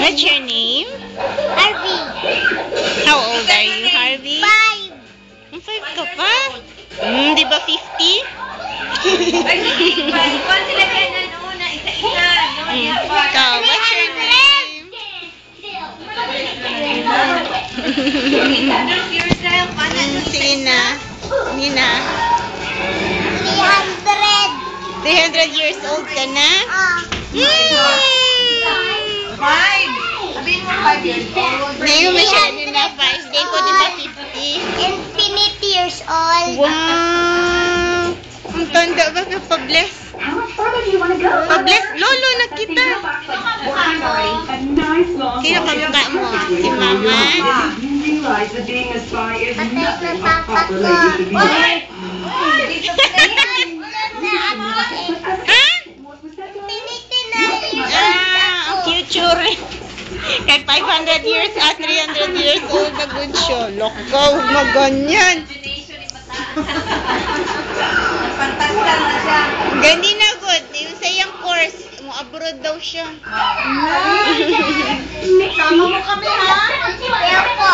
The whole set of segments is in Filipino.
What's your name? Harvey. How old are you, Harvey? 5. 5 ka pa? Di ba 50? Ikaw, what's your name? Sige na. Nina. 300. 300 years old ka na? Sabihin mo 5 years old. Hindi ko masyado na 5. Hindi ko di ba 50? Infinity years old. Wow! Ang tanda ba ka pa-bless? Pa-bless? Lolo na kita. Sino kamukha mo? Si Mama? Patay na papa ko. Ha? Infinity na years Ang future. Kahit 500 years at 300 years old na good siya. Lokaw, maganyan. Pantastal na siya. Gandi na good. Yung sa iyang course, mo abroad daw siya. Sama mo kami, ha? Kaya po,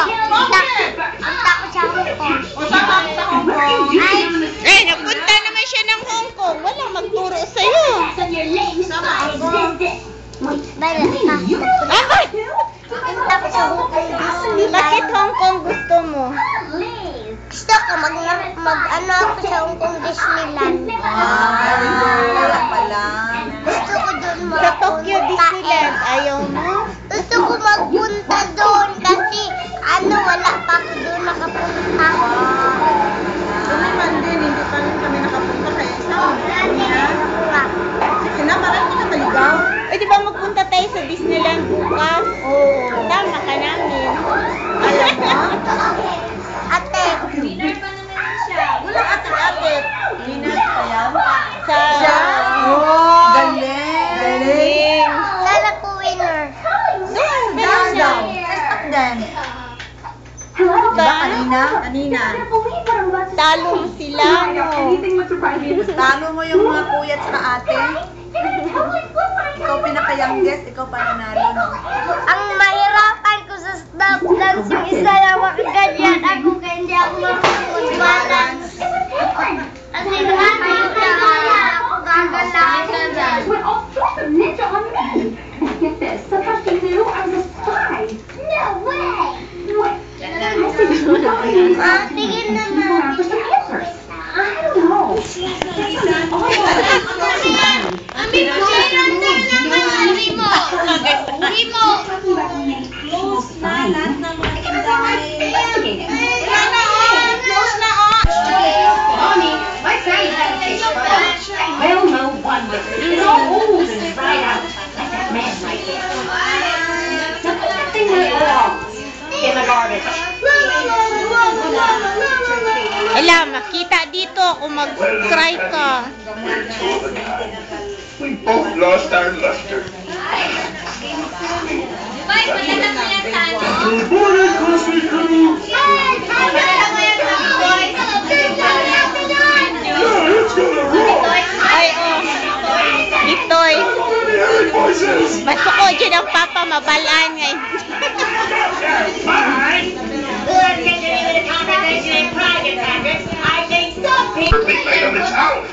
punta ko sa Hong Kong. O sama mo sa Hong Kong. Eh, napunta naman siya ng Hong Kong. Walang magturo sa'yo. Sama ako. Bala ka. Punta ko sa Hong Kong Disneyland. Bakit Hong Kong gusto mo? Gusto ko mag-ano ako sa Hong Kong Disneyland. Wala pala. Gusto ko doon Sa Tokyo Disneyland, ayaw mo? Gusto ko magpunta doon kasi wala pa ako doon nakapunta. Kami man din, hindi pa rin kami nakapunta kaya isama mo kami, ha? Sige na, marami ka maligaw. Eh, di ba magpunta tayo sa Disneyland bukas? Oo. Tama ka namin. Alam mo? Ate, Wala ate-ate. Minat pa yan. Sa... Oh, galing. Galing. sana ko winner. Down, down. Stop then. Diba kanina? Talo mo sila, no? Talo mo yung mga kuya at saka ate. Ikaw pinaka-youngest, ikaw pananalo, no? Ang mahirapan ko sa stop dance yung isa na makaganyan ako kaya hindi ako makapag-balance. Kasi lahat yung kaya ako gagalain na dyan. Tingin naman. Close na lahat ng mga tindahan. Well, no wonder. It's all old and dried out. Like that man right there. Now put that thing where it belongs. In the garbage. Ala, makita dito kung mag-cry ka. We both lost our luster. Good morning, Krispy Kreme. Yeah, it's gonna roll. Ay, oh. Bitoy. Eric voices. Basta ko dyan ang papa, mabalaan nga. Perfect night on the town.